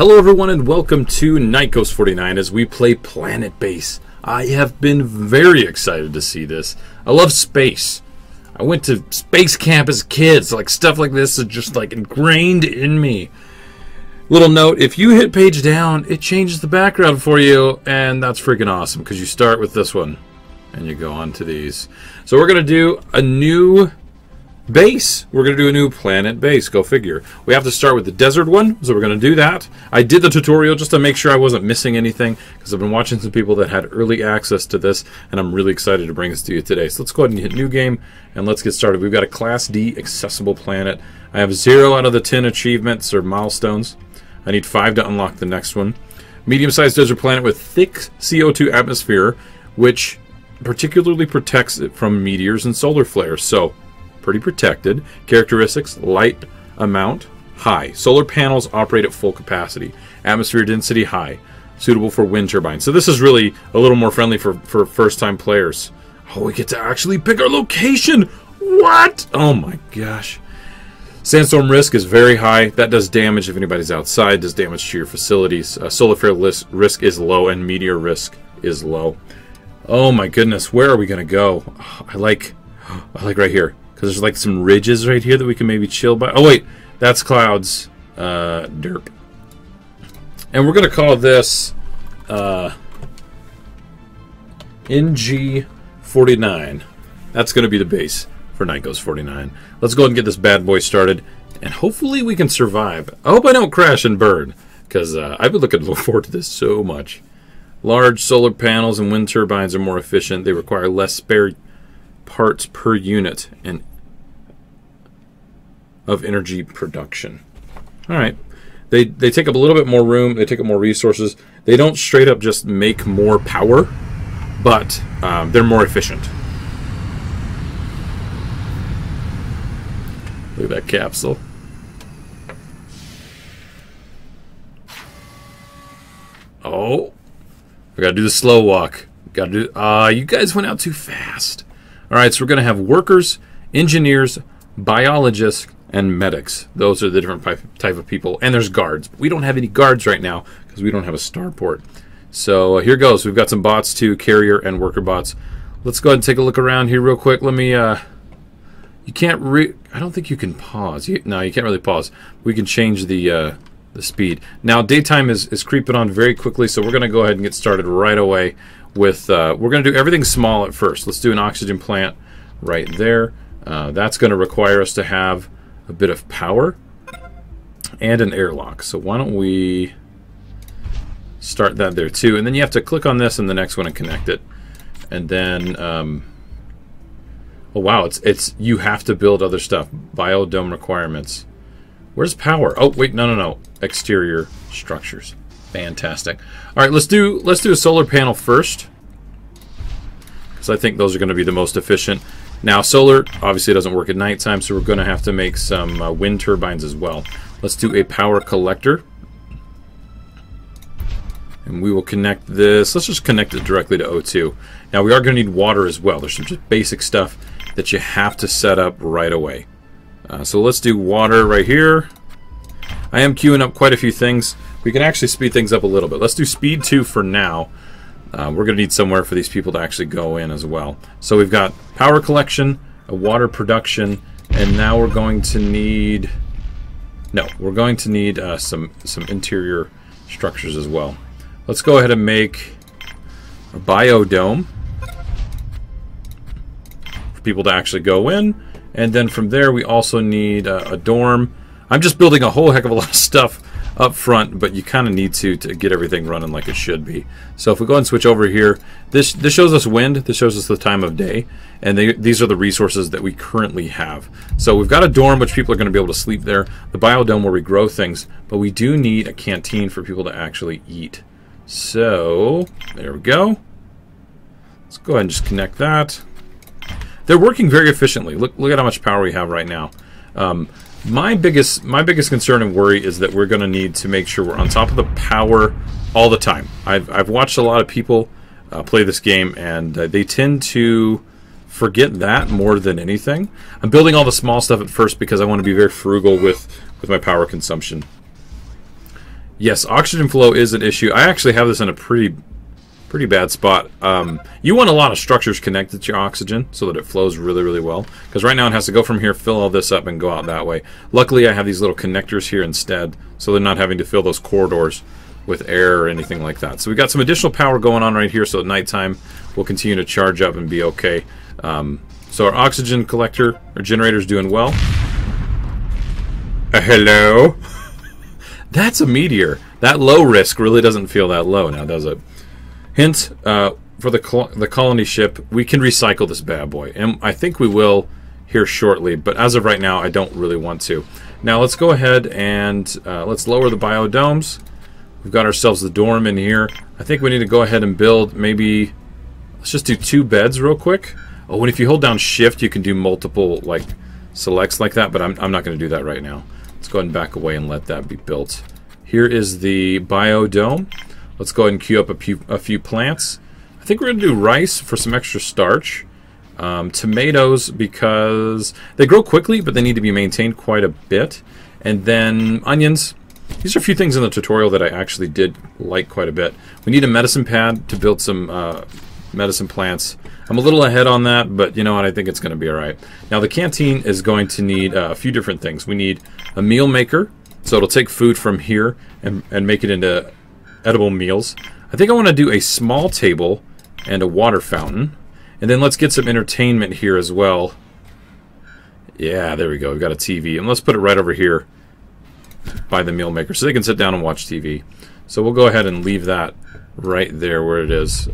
Hello everyone and welcome to Nightghost49 as we play Planetbase. I have been very excited to see this. I love space. I went to space camp as a kid, so like stuff like this is just like ingrained in me. Little note, if you hit page down, it changes the background for you, and that's freaking awesome because you start with this one and you go on to these. So we're going to do a new base. We're going to do a new planet base. Go figure. We have to start with the desert one, so we're going to do that. I did the tutorial just to make sure I wasn't missing anything because I've been watching some people that had early access to this, and I'm really excited to bring this to you today. So let's go ahead and hit new game, and let's get started. We've got a Class D accessible planet. I have 0 out of the 10 achievements or milestones. I need 5 to unlock the next one. Medium-sized desert planet with thick CO2 atmosphere, which particularly protects it from meteors and solar flares. So pretty protected. Characteristics: light amount, high. Solar panels operate at full capacity. Atmosphere density, high. Suitable for wind turbines. So this is really a little more friendly for first-time players. Oh, we get to actually pick our location! What? Oh my gosh. Sandstorm risk is very high. That does damage if anybody's outside, does damage to your facilities. Solar flare risk is low, and meteor risk is low. Oh my goodness, where are we going to go? Oh, I like right here. Because there's like some ridges right here that we can maybe chill by. Oh wait, that's clouds. Derp. And we're going to call this NG49. That's going to be the base for Nightghost49. Let's go ahead and get this bad boy started. And hopefully we can survive. I hope I don't crash and burn. Because I've been looking forward to this so much. Large solar panels and wind turbines are more efficient. They require less spare parts per unit and of energy production. Alright. They take up a little bit more room. They take up more resources. They don't straight up just make more power, but they're more efficient. Look at that capsule. Oh. I gotta do the slow walk. Gotta do. You guys went out too fast. Alright, so we're gonna have workers, engineers, biologists, and medics. Those are the different type of people. And there's guards. We don't have any guards right now because we don't have a starport. So here goes. We've got some bots too, carrier and worker bots. Let's go ahead and take a look around here real quick. Let me, you can't I don't think you can pause. No, you can't really pause. We can change the speed. Now, daytime is creeping on very quickly, so we're going to go ahead and get started right away with, we're going to do everything small at first. Let's do an oxygen plant right there. That's going to require us to have a bit of power and an airlock. So why don't we start that there too, and then you have to click on this and the next one and connect it, and then oh wow, it's you have to build other stuff. Biodome requirements. Where's power? Oh wait, no. Exterior structures. Fantastic. All right, let's do a solar panel first, because I think those are going to be the most efficient. Now, solar obviously doesn't work at nighttime, so we're going to have to make some wind turbines as well. Let's do a power collector. And we will connect this. Let's just connect it directly to O2. Now, we are going to need water as well. There's some just basic stuff that you have to set up right away. So let's do water right here. I am queuing up quite a few things. We can actually speed things up a little bit. Let's do speed 2 for now. We're going to need somewhere for these people to actually go in as well. So we've got power collection, a water production, and now we're going to need... No, we're going to need some interior structures as well. Let's go ahead and make a biodome for people to actually go in. And then from there we also need a dorm. I'm just building a whole heck of a lot of stuff up front, but you kind of need to get everything running like it should be. So if we go and switch over here, this shows us wind, this shows us the time of day, and these are the resources that we currently have. So we've got a dorm which people are going to be able to sleep there, the biodome where we grow things, but we do need a canteen for people to actually eat. So there we go. Let's go ahead and just connect that. They're working very efficiently. Look at how much power we have right now. My biggest concern and worry is that we're going to need to make sure we're on top of the power all the time. I've watched a lot of people play this game, and they tend to forget that more than anything. I'm building all the small stuff at first because I want to be very frugal with my power consumption. Yes, oxygen flow is an issue. I actually have this in a pretty bad spot. You want a lot of structures connected to your oxygen so that it flows really, really well. Because right now it has to go from here, fill all this up, and go out that way. Luckily, I have these little connectors here instead, so they're not having to fill those corridors with air or anything like that. So we got some additional power going on right here, so at nighttime we'll continue to charge up and be okay. So our oxygen collector, our generator's doing well. Hello? That's a meteor. That low risk really doesn't feel that low now, does it? Hint, for the colony ship, we can recycle this bad boy. And I think we will here shortly, but as of right now, I don't really want to. Now let's go ahead and let's lower the biodomes. We've got ourselves the dorm in here. I think we need to go ahead and build maybe... Let's just do 2 beds real quick. Oh, and if you hold down shift, you can do multiple like selects like that, but I'm not going to do that right now. Let's go ahead and back away and let that be built. Here is the biodome. Let's go ahead and queue up a few plants. I think we're going to do rice for some extra starch. Tomatoes because they grow quickly, but they need to be maintained quite a bit. And then onions. These are a few things in the tutorial that I actually did like quite a bit. We need a medicine pad to build some medicine plants. I'm a little ahead on that, but you know what? I think it's going to be alright. Now the canteen is going to need a few different things. We need a meal maker, so it'll take food from here and make it into edible meals. I think I want to do a small table and a water fountain. And then let's get some entertainment here as well. Yeah, there we go. We've got a TV. And let's put it right over here by the meal maker so they can sit down and watch TV. So we'll go ahead and leave that right there where it is.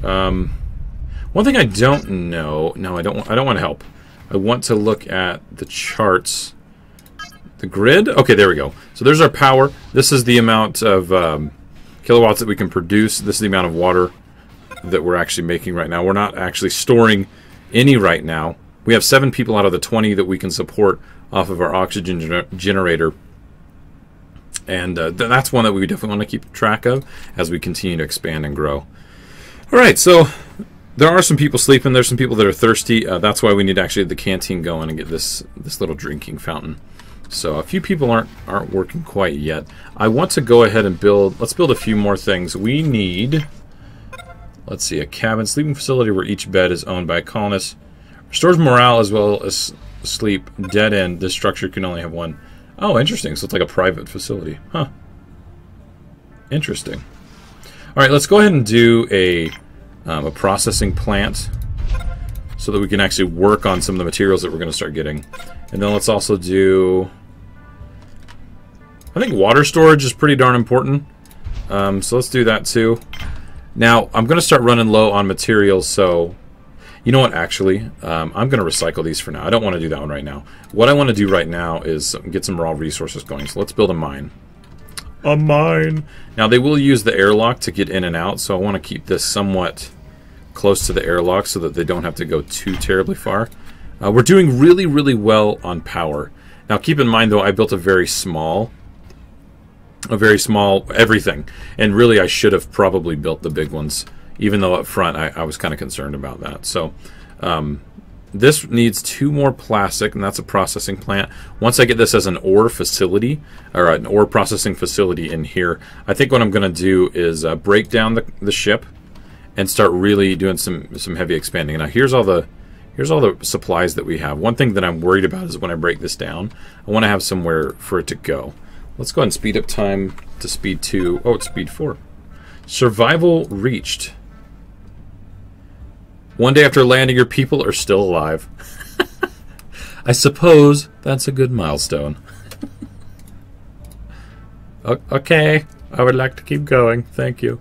One thing I don't know... No, I don't want to help. I want to look at the charts. The grid? Okay, there we go. So there's our power. This is the amount of kilowatts that we can produce. This is the amount of water that we're actually making right now. We're not actually storing any right now. We have 7 people out of the 20 that we can support off of our oxygen generator. And that's one that we definitely want to keep track of as we continue to expand and grow. Alright, so there are some people sleeping. There's some people that are thirsty. That's why we need actually the canteen going and get this little drinking fountain. So a few people aren't working quite yet. I want to go ahead and build... Let's build a few more things. We need... Let's see, a cabin, sleeping facility where each bed is owned by a colonist. Restores morale as well as sleep. Dead end. This structure can only have one. Oh, interesting. So it's like a private facility. Huh. Interesting. Alright, let's go ahead and do a processing plant so that we can actually work on some of the materials that we're going to start getting. And then let's also do... I think water storage is pretty darn important. So let's do that too. Now, I'm going to start running low on materials, so... You know what, actually? I'm going to recycle these for now. I don't want to do that one right now. What I want to do right now is get some raw resources going. So let's build a mine. A mine! Now, they will use the airlock to get in and out, so I want to keep this somewhat close to the airlock so that they don't have to go too terribly far. We're doing really, really well on power. Now, keep in mind, though, I built a very small everything. And really, I should have probably built the big ones. Even though up front, I was kind of concerned about that. So, this needs 2 more plastic, and that's a processing plant. Once I get this as an ore facility, or an ore processing facility in here, I think what I'm going to do is break down the ship and start really doing some heavy expanding. Now, here's all the supplies that we have. One thing that I'm worried about is when I break this down, I want to have somewhere for it to go. Let's go ahead and speed up time to speed 2. Oh, it's speed 4. Survival reached. 1 day after landing, your people are still alive. I suppose that's a good milestone. Okay, I would like to keep going. Thank you.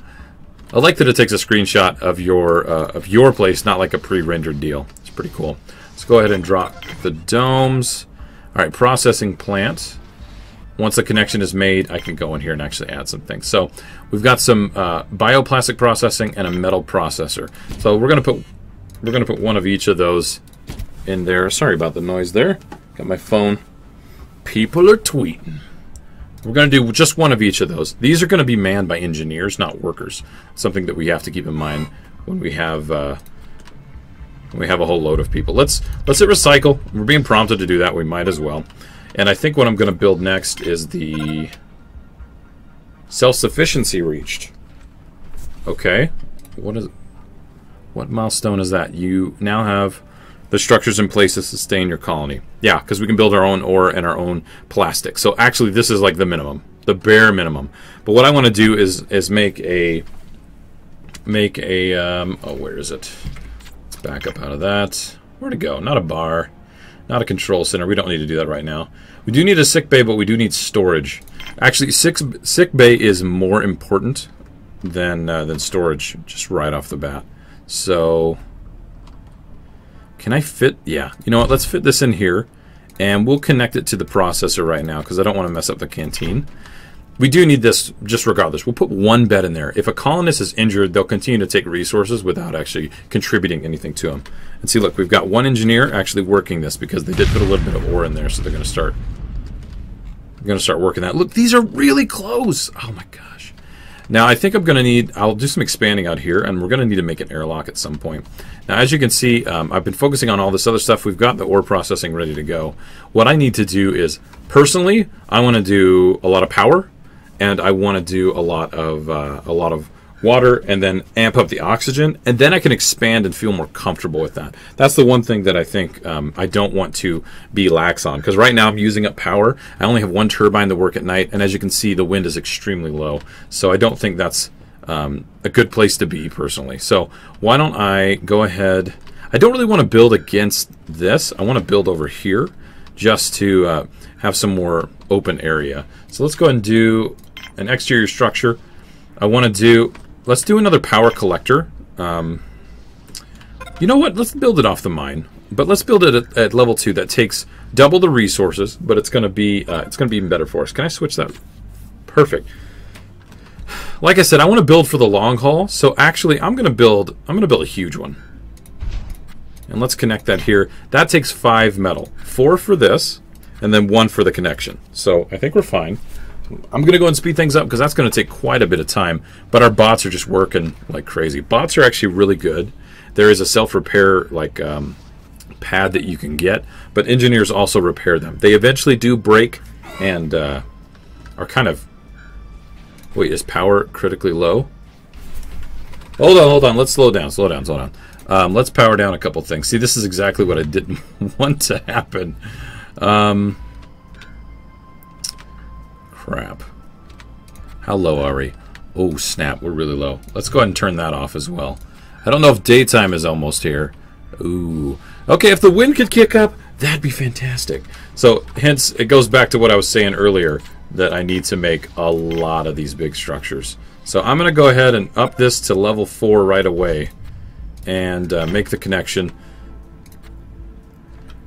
I like that it takes a screenshot of your place, not like a pre-rendered deal. It's pretty cool. Let's go ahead and drop the domes. All right, processing plant. Once the connection is made, I can go in here and actually add some things. So we've got some bioplastic processing and a metal processor. So we're gonna put one of each of those in there. Sorry about the noise there. Got my phone. People are tweeting. We're gonna do just one of each of those. These are gonna be manned by engineers, not workers. Something that we have to keep in mind when we have a whole load of people. Let's hit recycle. We're being prompted to do that. We might as well. And I think what I'm going to build next is the Self-sufficiency reached. Okay. What milestone is that? You now have the structures in place to sustain your colony. Yeah, because we can build our own ore and our own plastic. So actually this is like the minimum, the bare minimum. But what I want to do is make a oh, where is it? Let's back up out of that. Where'd it go? Not a bar, not a control center. We don't need to do that right now. We do need a sick bay, but we do need storage. Actually, sick bay is more important than storage, just right off the bat. So, can I fit? Yeah, you know what? Let's fit this in here, and we'll connect it to the processor right now because I don't want to mess up the canteen. We do need this just regardless. We'll put one bed in there. If a colonist is injured, they'll continue to take resources without actually contributing anything to them. And see, look, we've got one engineer actually working this because they did put a little bit of ore in there, so they're going to start working that. Look, these are really close. Oh my gosh. Now I think I'll do some expanding out here, and we're going to need to make an airlock at some point. Now as you can see, I've been focusing on all this other stuff. We've got the ore processing ready to go. What I need to do is, personally, I want to do a lot of power, and I want to do a lot of water, and then amp up the oxygen, and then I can expand and feel more comfortable with that. That's the one thing that I think I don't want to be lax on, because right now I'm using up power. I only have one turbine to work at night, and as you can see, the wind is extremely low, so I don't think that's a good place to be personally. So why don't I go ahead? I don't really want to build against this. I want to build over here just to have some more open area. So let's go ahead and do an exterior structure. Let's do another power collector. You know what? Let's build it off the mine, but let's build it at level 2. That takes double the resources, but it's going to be even better for us. Can I switch that? Perfect. Like I said, I want to build for the long haul. So actually, I'm going to build a huge one. And let's connect that here. That takes 5 metal, 4 for this, and then 1 for the connection. So I think we're fine. I'm going to go and speed things up because that's going to take quite a bit of time. But our bots are just working like crazy. Bots are actually really good. There is a self-repair pad that you can get, but engineers also repair them. They eventually do break and are kind of... Wait, is power critically low? Hold on. Let's slow down. Let's power down a couple things. See, this is exactly what I didn't want to happen. Crap. How low are we? Oh, snap. We're really low. Let's go ahead and turn that off as well. I don't know if daytime is almost here. Ooh. Okay, if the wind could kick up, that'd be fantastic. So, hence, it goes back to what I was saying earlier, that I need to make a lot of these big structures. So, I'm going to go ahead and up this to level 4 right away and make the connection.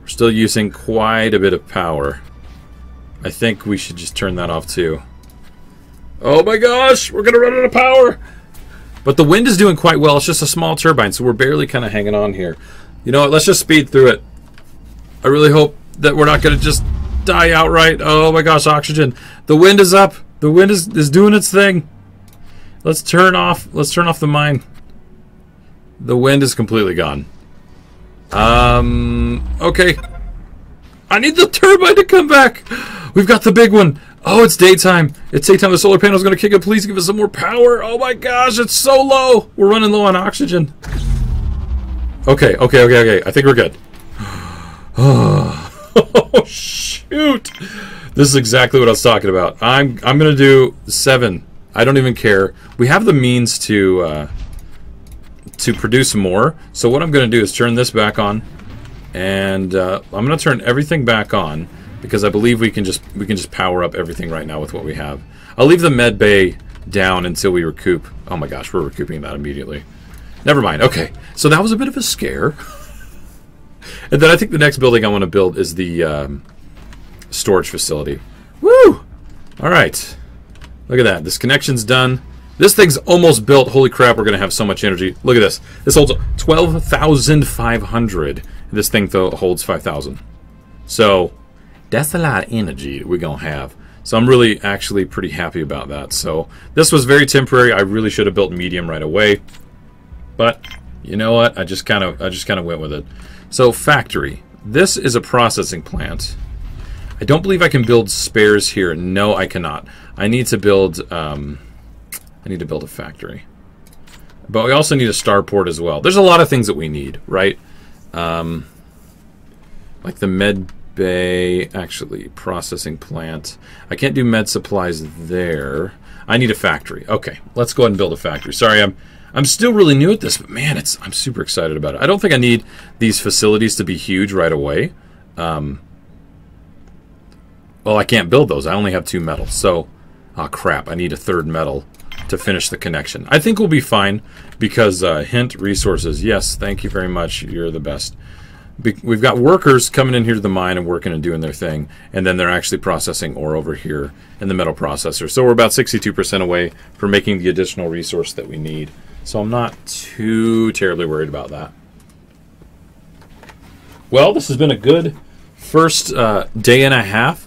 We're still using quite a bit of power. I think we should just turn that off too. Oh my gosh, we're gonna run out of power. But the wind is doing quite well. It's just a small turbine, so we're barely kind of hanging on here. You know what, let's just speed through it. I really hope that we're not gonna just die outright. Oh my gosh, oxygen. The wind is up. The wind is doing its thing. Let's turn off the mine. The wind is completely gone. Okay. I need the turbine to come back. We've got the big one. Oh, it's daytime. It's daytime. The solar panel's going to kick up. Please give us some more power. Oh my gosh, it's so low. We're running low on oxygen. Okay. I think we're good. Oh, shoot. This is exactly what I was talking about. I'm going to do 7. I don't even care. We have the means to produce more. So what I'm going to do is turn this back on. And I'm going to turn everything back on because I believe we can just power up everything right now with what we have. I'll leave the med bay down until we recoup. Oh my gosh, we're recouping that immediately. Never mind. Okay, so that was a bit of a scare. And then I think the next building I want to build is the storage facility. Woo! All right. Look at that. This connection's done. This thing's almost built. Holy crap, we're going to have so much energy. Look at this. This holds 12,500. This thing, though, holds 5,000. So, that's a lot of energy we're going to have. So I'm really actually pretty happy about that. So, this was very temporary. I really should have built medium right away. But, you know what? I just kind of went with it. So, factory. This is a processing plant. I don't believe I can build spares here. No, I cannot. I need to build a factory. But we also need a starport as well. There's a lot of things that we need, right? Like the med bay, actually, processing plant. I can't do med supplies there. I need a factory. Okay, let's go ahead and build a factory. Sorry, I'm still really new at this, but man, I'm super excited about it. I don't think I need these facilities to be huge right away. Well, I can't build those. I only have 2 metals. So, oh crap, I need a 3rd metal to finish the connection. I think we'll be fine because hint resources. Yes, thank you very much. You're the best. We've got workers coming in here to the mine and working and doing their thing, and then they're actually processing ore over here in the metal processor. So we're about 62% away from making the additional resource that we need. So I'm not too terribly worried about that. Well, this has been a good first day and a half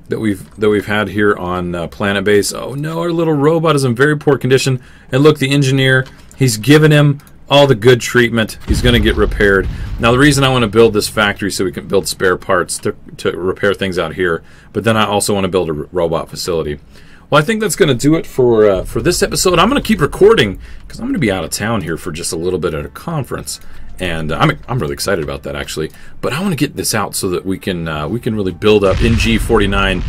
that we've had here on Planetbase. Oh no, our little robot is in very poor condition. And look, the engineer, he's given him all the good treatment. He's going to get repaired. Now the reason I want to build this factory so we can build spare parts to repair things out here, but then I also want to build a robot facility. Well, I think that's going to do it for this episode. I'm going to keep recording because I'm going to be out of town here for just a little bit at a conference. And I'm really excited about that, actually. But I want to get this out so that we can really build up NG49,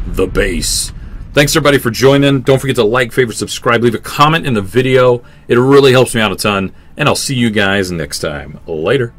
the base. Thanks, everybody, for joining. Don't forget to like, favorite, subscribe, leave a comment in the video. It really helps me out a ton. And I'll see you guys next time. Later.